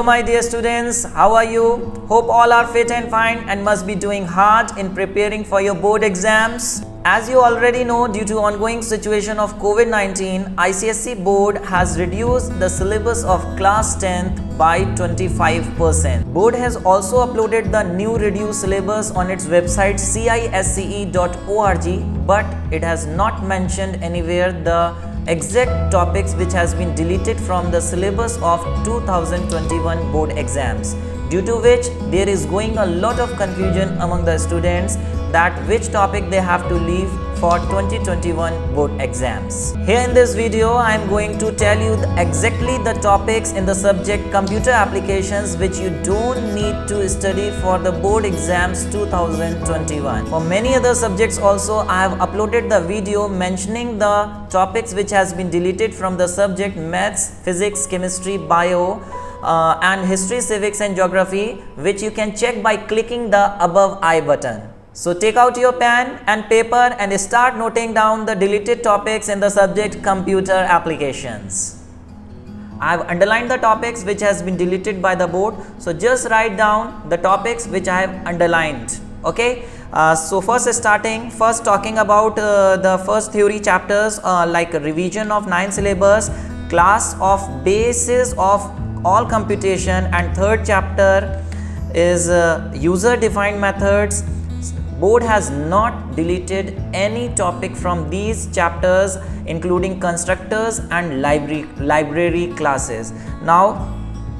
my dear students, how are you? Hope all are fit and fine and must be doing hard in preparing for your board exams. As you already know, due to ongoing situation of COVID-19, ICSE board has reduced the syllabus of class 10th by 25%. Board has also uploaded the new reduced syllabus on its website cisce.org, but it has not mentioned anywhere the exact topics which has been deleted from the syllabus of 2021 board exams, due to which there is going a lot of confusion among the students that which topic they have to leave for 2021 board exams. Here in this video, I am going to tell you exactly the topics in the subject computer applications which you don't need to study for the board exams 2021. For many other subjects also, I have uploaded the video mentioning the topics which has been deleted from the subject maths, physics, chemistry, bio, and history, civics and geography, which you can check by clicking the above I button. So take out your pen and paper and start noting down the deleted topics in the subject computer applications. I have underlined the topics which has been deleted by the board. So just write down the topics which I have underlined. Okay. So first talking about the first theory chapters like revision of 9 syllabus, class of basis of all computation, and third chapter is user defined methods. Board has not deleted any topic from these chapters, including constructors and library classes. Now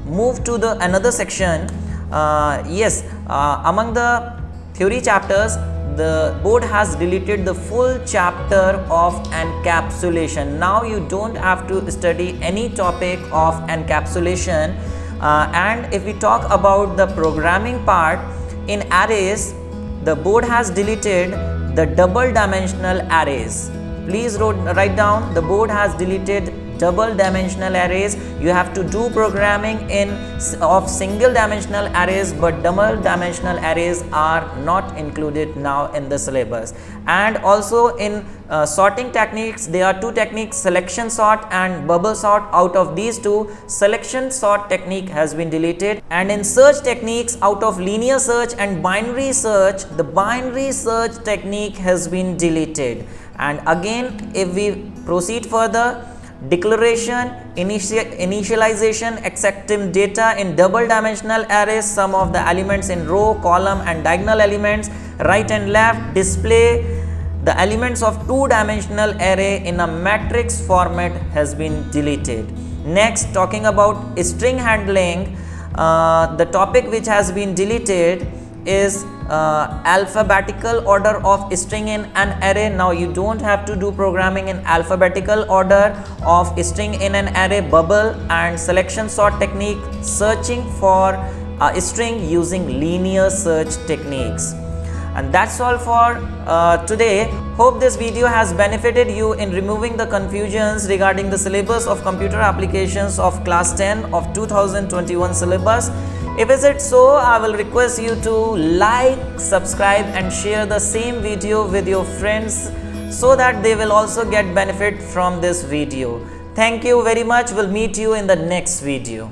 move to the another section. Among the theory chapters, the board has deleted the full chapter of encapsulation. Now you don't have to study any topic of encapsulation. And if we talk about the programming part in arrays, the board has deleted the double dimensional arrays. Please write down, the board has deleted double dimensional arrays. You have to do programming of single dimensional arrays, but double dimensional arrays are not included now in the syllabus. And also in sorting techniques, there are two techniques, selection sort and bubble sort. Out of these two, selection sort technique has been deleted. And in search techniques, out of linear search and binary search, the binary search technique has been deleted. And again, if we proceed further, declaration, initialization, accepting data in double dimensional arrays, some of the elements in row, column and diagonal elements, right and left, display the elements of two-dimensional array in a matrix format has been deleted. Next, talking about string handling, the topic which has been deleted is alphabetical order of string in an array. Now you don't have to do programming in alphabetical order of string in an array, bubble and selection sort technique, searching for a string using linear search techniques. And that's all for today. Hope this video has benefited you in removing the confusions regarding the syllabus of computer applications of class 10 of 2021 syllabus. If is it so, I will request you to like, subscribe and share the same video with your friends so that they will also get benefit from this video. Thank you very much. We'll meet you in the next video.